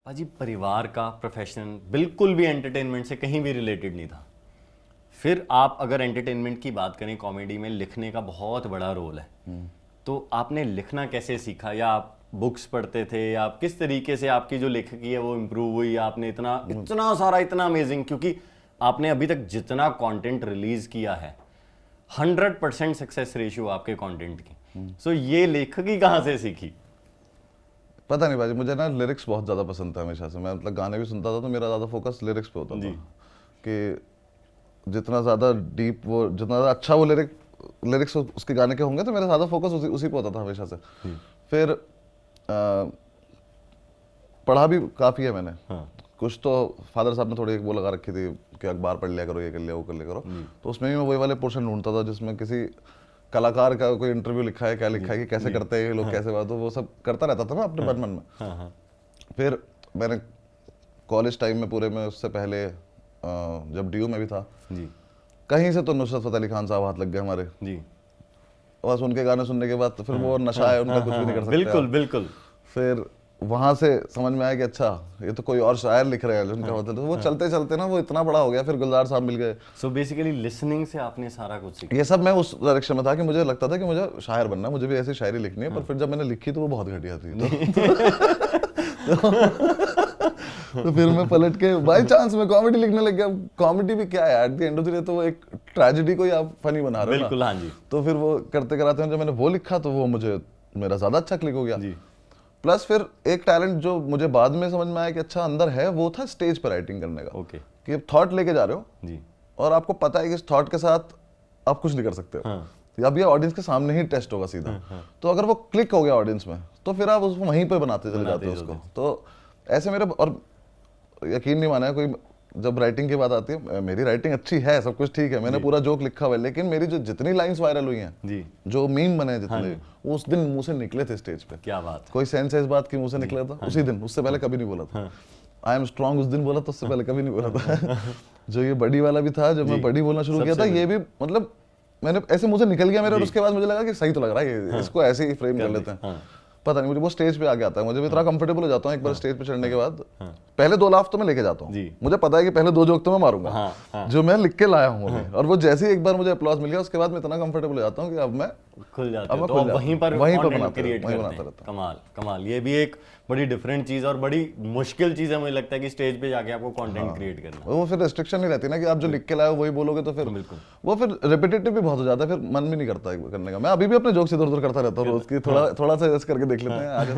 अजी परिवार का प्रोफेशन बिल्कुल भी एंटरटेनमेंट से कहीं भी रिलेटेड नहीं था। फिर आप अगर एंटरटेनमेंट की बात करें, कॉमेडी में लिखने का बहुत बड़ा रोल है। तो आपने लिखना कैसे सीखा, या आप बुक्स पढ़ते थे, या आप किस तरीके से आपकी जो लेखकी है वो इम्प्रूव हुई, या आपने इतना इतना सारा इतना अमेजिंग, क्योंकि आपने अभी तक जितना कंटेंट रिलीज किया है 100% सक्सेस रेशियो आपके कंटेंट की। सो ये लेखकी कहाँ से सीखी? पता नहीं भाई, मुझे ना लिरिक्स बहुत ज़्यादा पसंद था हमेशा से। मैं मतलब गाने भी सुनता था तो मेरा ज़्यादा फोकस लिरिक्स पे होता था कि जितना ज़्यादा डीप वो, जितना ज़्यादा अच्छा वो लिरिक्स उसके गाने के होंगे तो मेरा ज़्यादा फोकस उसी पे होता था हमेशा से। फिर पढ़ा भी काफ़ी है मैंने। कुछ तो फादर साहब ने थोड़ी एक वो लगा रखी थी कि अखबार पढ़ लिया करो, ये कर लिया वो कर लिया करो, तो उसमें भी मैं वही वाले पोर्शन ढूंढता था जिसमें किसी कलाकार का कोई इंटरव्यू लिखा है, क्या लिखा है कि कैसे करते हैं ये लोग, कैसे बात, तो वो सब करता रहता था मैं अपने मन में। फिर मैंने कॉलेज टाइम में पूरे में, उससे पहले जब डीयू में भी था, कहीं से तो नुसरत फतेह अली खान साहब हाथ लग गए हमारे। बस उनके गाने सुनने के बाद तो फिर वो नशा है उनका, कुछ भी नहीं कर सकते। बिल्कुल बिल्कुल। फिर वहां से समझ में आया कि अच्छा ये तो कोई और शायर लिख रहे हैं उनका मतलब, तो वो चलते चलते ना वो इतना बड़ा हो गया। फिर गुलजार साहब मिल गए। सो बेसिकली लिसनिंग से आपने सारा कुछ सीखा। ये सब मैं उस डायरेक्शन में था कि मुझे लगता था कि मुझे शायर बनना है, मुझे भी ऐसी शायरी लिखनी है। पर फिर जब मैंने लिखी तो वो बहुत घटिया थी तो फिर मैं पलट के बाय चांस मैं कॉमेडी लिखने लग गया। कॉमेडी भी क्या है, at the end of the day तो वो एक ट्रेजेडी को ही आप फनी बना रहे हो। बिल्कुल, हाँ जी। तो फिर वो करते कराते हैं, जब मैंने वो लिखा तो वो मुझे मेरा ज्यादा अच्छा क्लिक हो गया जी। प्लस फिर एक टैलेंट जो मुझे बाद में समझ में आया कि अच्छा अंदर है, वो था स्टेज पर राइटिंग करने का। ओके। कि अब थॉट लेके जा रहे हो जी, और आपको पता है कि इस थॉट के साथ आप कुछ नहीं कर सकते हो। अब ये ऑडियंस के सामने ही टेस्ट होगा सीधा। तो अगर वो क्लिक हो गया ऑडियंस में तो फिर आप उसको वहीं पे बनाते चले जाते हो उसको। तो ऐसे मेरे, और यकीन नहीं माना है कोई, जब राइटिंग की बात आती है, मेरी राइटिंग अच्छी है, सब कुछ ठीक है, मैंने पूरा जोक लिखा हुआ है, लेकिन मेरी जो जितनी लाइंस वायरल हुई हैं जी, जो मीम बने जितने, वो उस दिन मुंह से निकले थे स्टेज पे। क्या बात है। कोई सेंस है इस बात की मुंह से निकला था उसी दिन, उससे पहले कभी नहीं बोला था। आई एम स्ट्रॉन्ग उस दिन बोला था, उससे पहले कभी नहीं बोला था। जो ये बड़ी वाला भी था, जब मैं बड़ी बोलना शुरू किया था, ये भी मतलब मैंने ऐसे मुंह से निकल गया मेरे, और उसके बाद मुझे लगा कि सही तो लग रहा है, इसको ऐसे ही फ्रेम कर लेते हैं। पता नहीं मुझे वो स्टेज पे आगे आता है, मुझे भी इतना कंफर्टेबल हो जाता हूँ एक बार स्टेज पे चढ़ने के बाद। पहले 2 लाफ तो मैं लेके जाता हूँ, मुझे पता है कि पहले 2 जोक तो मैं मारूंगा जो मैं लिख के लाया हूँ अभी। और वो जैसे ही एक बार मुझे अपलॉज मिल गया, उसके बाद मैं इतना कंफर्टेबल हो जाता हूँ कि अब मैं खुल जाता हूँ, तो वहीं पर बनाते रहता। कमाल कमाल, ये भी एक बड़ी डिफरेंट चीज और बड़ी मुश्किल चीज है मुझे लगता है कि स्टेज पे जाके आपको कंटेंट क्रिएट करना। वो फिर रिस्ट्रिक्शन नहीं रहती ना कि आप जो लिख के लाए हो वही बोलोगे, तो फिर वो फिर रिपीटेटिव भी बहुत हो जाता है, फिर मन भी नहीं करता करने का। मैं अभी भी अपने जोक्स इधर उधर करता रहता हूँ रोज की, थोड़ा सा ऐसे करके देख लेते हैं आगे।